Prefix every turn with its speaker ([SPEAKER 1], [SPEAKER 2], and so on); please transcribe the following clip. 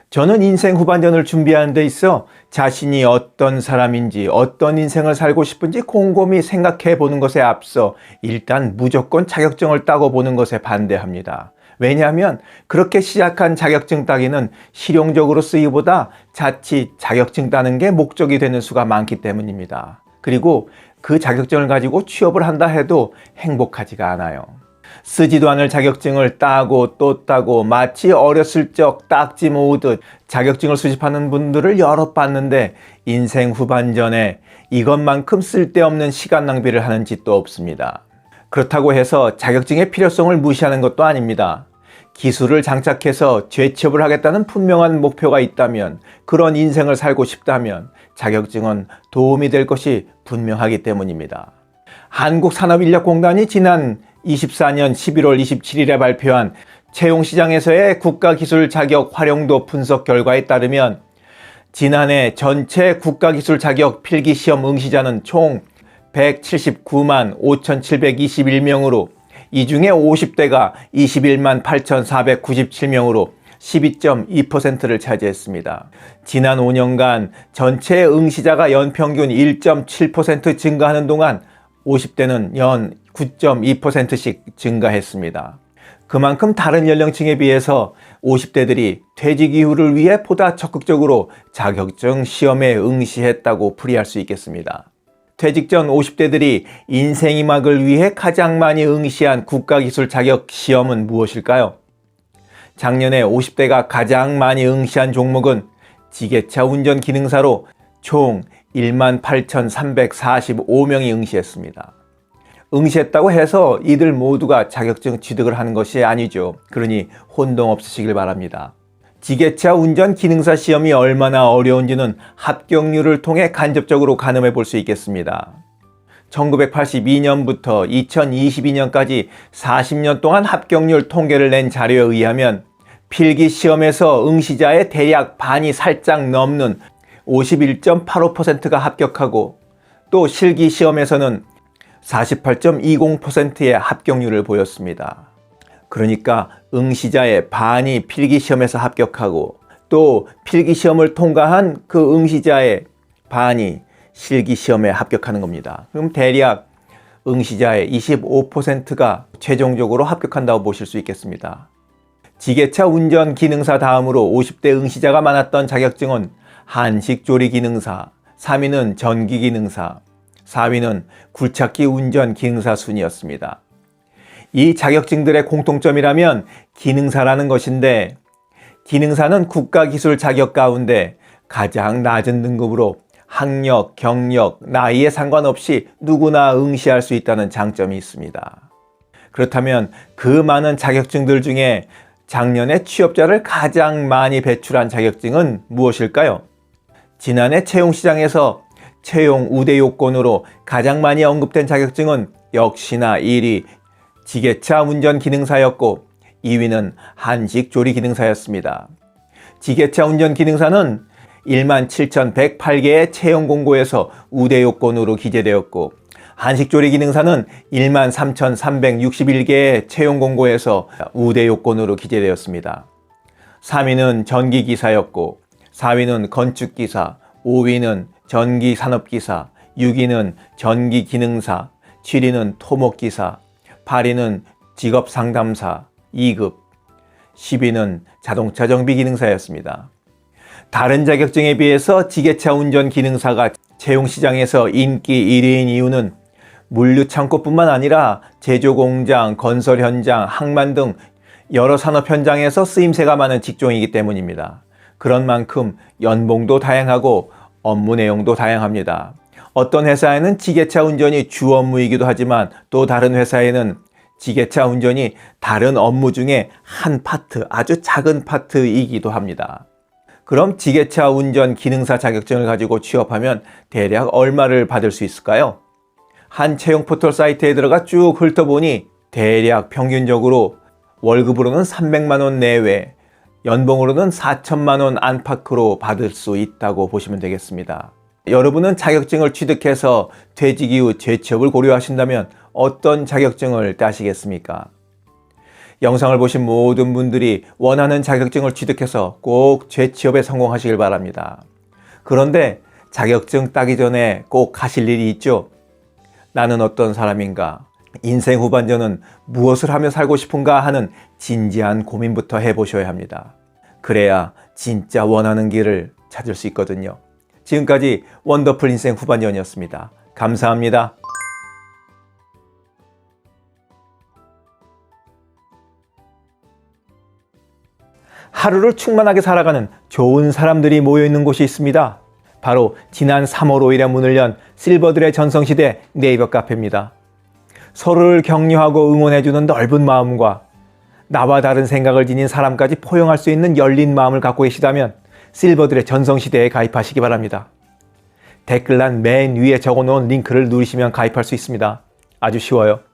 [SPEAKER 1] 저는 인생 후반전을 준비하는 데 있어 자신이 어떤 사람인지, 어떤 인생을 살고 싶은지 곰곰이 생각해 보는 것에 앞서 일단 무조건 자격증을 따고 보는 것에 반대합니다. 왜냐하면 그렇게 시작한 자격증 따기는 실용적으로 쓰기보다 자칫 자격증 따는 게 목적이 되는 수가 많기 때문입니다. 그리고 그 자격증을 가지고 취업을 한다 해도 행복하지가 않아요. 쓰지도 않을 자격증을 따고 또 따고 마치 어렸을 적 딱지 모으듯 자격증을 수집하는 분들을 여러 봤는데 인생 후반전에 이것만큼 쓸데없는 시간 낭비를 하는 짓도 없습니다. 그렇다고 해서 자격증의 필요성을 무시하는 것도 아닙니다. 기술을 장착해서 재취업을 하겠다는 분명한 목표가 있다면, 그런 인생을 살고 싶다면 자격증은 도움이 될 것이 분명하기 때문입니다. 한국산업인력공단이 지난 24년 11월 27일에 발표한 채용시장에서의 국가기술 자격 활용도 분석 결과에 따르면 지난해 전체 국가기술 자격 필기시험 응시자는 총 179만 5,721명으로 이 중에 50대가 21만 8,497명으로 12.2%를 차지했습니다. 지난 5년간 전체 응시자가 연평균 1.7% 증가하는 동안 50대는 연 9.2%씩 증가했습니다. 그만큼 다른 연령층에 비해서 50대들이 퇴직 이후를 위해 보다 적극적으로 자격증 시험에 응시했다고 풀이할 수 있겠습니다. 퇴직 전 50대들이 인생의 막을 위해 가장 많이 응시한 국가기술 자격 시험은 무엇일까요? 작년에 50대가 가장 많이 응시한 종목은 지게차 운전 기능사로 총 18,345명이 응시했습니다. 응시했다고 해서 이들 모두가 자격증 취득을 하는 것이 아니죠. 그러니 혼동 없으시길 바랍니다. 지게차 운전 기능사 시험이 얼마나 어려운지는 합격률을 통해 간접적으로 가늠해 볼 수 있겠습니다. 1982년부터 2022년까지 40년 동안 합격률 통계를 낸 자료에 의하면 필기 시험에서 응시자의 대략 반이 살짝 넘는 51.85%가 합격하고, 또 실기 시험에서는 48.20%의 합격률을 보였습니다. 그러니까 응시자의 반이 필기시험에서 합격하고, 또 필기시험을 통과한 그 응시자의 반이 실기시험에 합격하는 겁니다. 그럼 대략 응시자의 25%가 최종적으로 합격한다고 보실 수 있겠습니다. 지게차 운전 기능사 다음으로 50대 응시자가 많았던 자격증은 한식조리 기능사, 3위는 전기 기능사, 4위는 굴착기 운전 기능사 순이었습니다. 이 자격증들의 공통점이라면 기능사라는 것인데, 기능사는 국가기술 자격 가운데 가장 낮은 등급으로 학력, 경력, 나이에 상관없이 누구나 응시할 수 있다는 장점이 있습니다. 그렇다면 그 많은 자격증들 중에 작년에 취업자를 가장 많이 배출한 자격증은 무엇일까요? 지난해 채용시장에서 채용 우대 요건으로 가장 많이 언급된 자격증은 역시나 1위 지게차 운전 기능사였고 2위는 한식 조리 기능사였습니다. 지게차 운전 기능사는 17,108개의 채용 공고에서 우대 요건으로 기재되었고, 한식 조리 기능사는 13,361개의 채용 공고에서 우대 요건으로 기재되었습니다. 3위는 전기기사였고, 4위는 건축기사, 5위는 전기산업기사, 6위는 전기기능사, 7위는 토목기사, 8위는 직업상담사 2급, 10위는 자동차 정비기능사였습니다. 다른 자격증에 비해서 지게차 운전 기능사가 채용시장에서 인기 1위인 이유는 물류창고뿐만 아니라 제조공장, 건설 현장, 항만 등 여러 산업 현장에서 쓰임새가 많은 직종이기 때문입니다. 그런 만큼 연봉도 다양하고 업무 내용도 다양합니다. 어떤 회사에는 지게차 운전이 주 업무이기도 하지만, 또 다른 회사에는 지게차 운전이 다른 업무 중에 한 파트, 아주 작은 파트이기도 합니다. 그럼 지게차 운전 기능사 자격증을 가지고 취업하면 대략 얼마를 받을 수 있을까요? 한 채용 포털 사이트에 들어가 쭉 훑어보니 대략 평균적으로 월급으로는 300만 원 내외, 연봉으로는 4천만 원 안팎으로 받을 수 있다고 보시면 되겠습니다. 여러분은 자격증을 취득해서 퇴직 이후 재취업을 고려하신다면 어떤 자격증을 따시겠습니까? 영상을 보신 모든 분들이 원하는 자격증을 취득해서 꼭 재취업에 성공하시길 바랍니다. 그런데 자격증 따기 전에 꼭 하실 일이 있죠. 나는 어떤 사람인가? 인생 후반전은 무엇을 하며 살고 싶은가 하는 진지한 고민부터 해보셔야 합니다. 그래야 진짜 원하는 길을 찾을 수 있거든요. 지금까지 원더풀 인생 후반전이었습니다. 감사합니다. 하루를 충만하게 살아가는 좋은 사람들이 모여있는 곳이 있습니다. 바로 지난 3월 5일에 문을 연 실버들의 전성시대 네이버 카페입니다. 서로를 격려하고 응원해주는 넓은 마음과 나와 다른 생각을 지닌 사람까지 포용할 수 있는 열린 마음을 갖고 계시다면 실버들의 전성시대에 가입하시기 바랍니다. 댓글란 맨 위에 적어놓은 링크를 누르시면 가입할 수 있습니다. 아주 쉬워요.